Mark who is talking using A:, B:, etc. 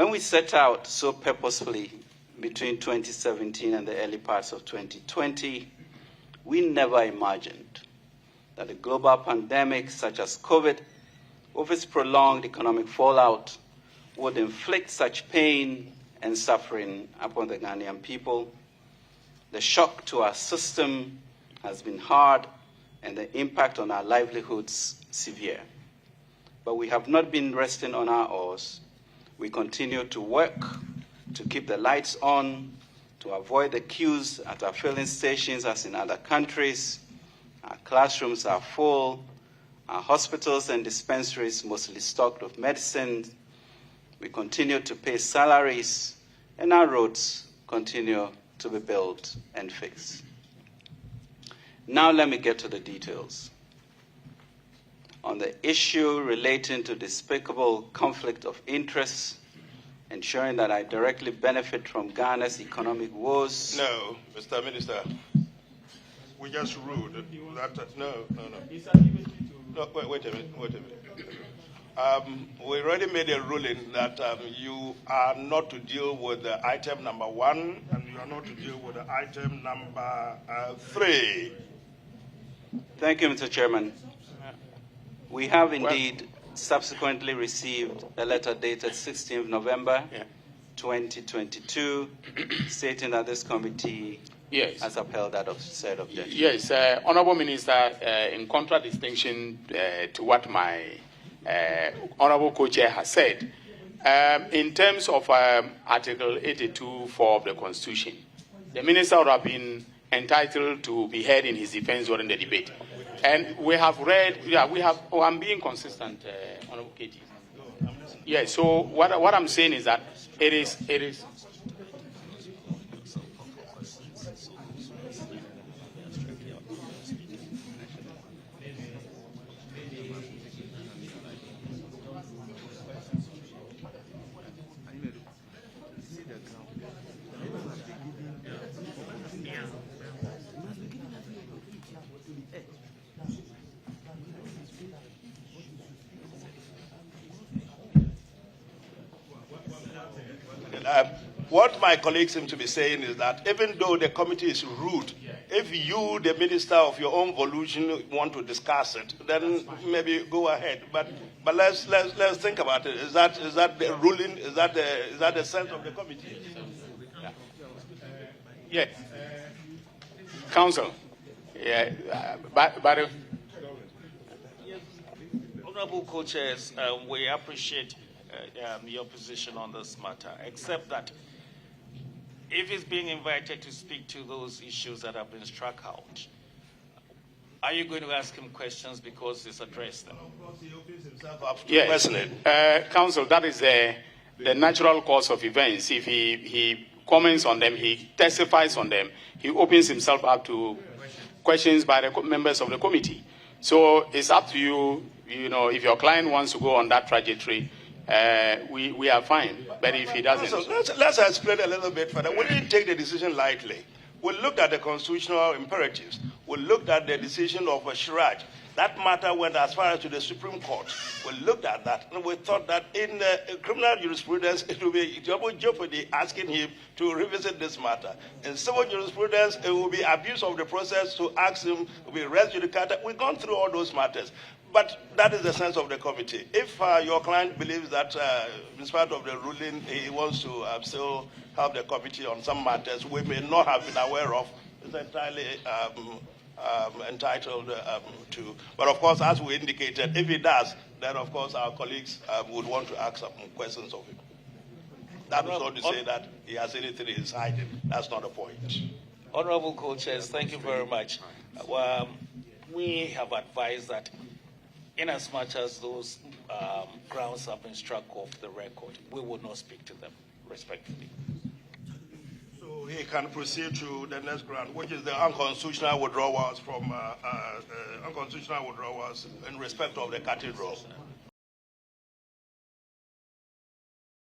A: When we set out so purposefully between 2017 and the early parts of 2020, we never imagined that a global pandemic such as COVID, with its prolonged economic fallout, would inflict such pain and suffering upon the Ghanaian people. The shock to our system has been hard and the impact on our livelihoods severe. But we have not been resting on our oars. We continue to work to keep the lights on, to avoid the queues at our filling stations as in other countries. Our classrooms are full, our hospitals and dispensaries mostly stocked with medicines. We continue to pay salaries, and our roads continue to be built and fixed. Now let me get to the details. On the issue relating to despicable conflict of interest, ensuring that I directly benefit from Ghana's economic woes.
B: No, Mr. Minister. We just ruled that. No. No, wait a minute. We already made a ruling that you are not to deal with the item number 1 and you are not to deal with the item number 3.
A: Thank you, Mr. Chairman. We have indeed subsequently received a letter dated 16th November 2022 stating that this committee has upheld that said objection.
C: Yes, Honorable Minister, in contradistinction to what my Honorable Co-Chair has said, in terms of Article 82(4) of the Constitution, the Minister would have been entitled to be heard in his defense during the debate. And we have read, I'm being consistent, Honorable Katie. Yes, so what I'm saying is that it is.
B: What my colleagues seem to be saying is that even though the committee is rude, if you, the minister of your own volition, want to discuss it, then maybe go ahead. But let's think about it. Is that the ruling? Is that the sense of the committee?
C: Yes. Council. Yeah, but
D: Honorable Co-Chairs, we appreciate your position on this matter, except that if he's being invited to speak to those issues that have been struck out, are you going to ask him questions because he's addressed them?
C: Yes, Council, that is the natural course of events. If he comments on them, he testifies on them, he opens himself up to questions by the members of the committee. So it's up to you, if your client wants to go on that trajectory, we are fine. But if he doesn't...
B: So let's explain a little bit further. We didn't take the decision lightly. We looked at the constitutional imperatives. We looked at the decision of Shiraj. That matter went as far as to the Supreme Court. We looked at that, and we thought that in criminal jurisprudence, it will be double jeopardy asking him to revisit this matter. In civil jurisprudence, it will be abuse of the process to ask him to be res judicata. We've gone through all those matters. But that is the sense of the committee. If your client believes that, in spite of the ruling, he wants to still have the committee on some matters we may not have been aware of, it's entirely entitled to. But of course, as we indicated, if he does, then of course our colleagues would want to ask some questions of him. That is not to say that he has anything he's hiding. That's not the point.
D: Honorable Co-Chairs, thank you very much. We have advised that inasmuch as those grounds have been struck off the record, we will not speak to them, respectfully.
B: So he can proceed to the next ground, which is the unconstitutional withdrawals from unconstitutional withdrawals in respect of the cathedral.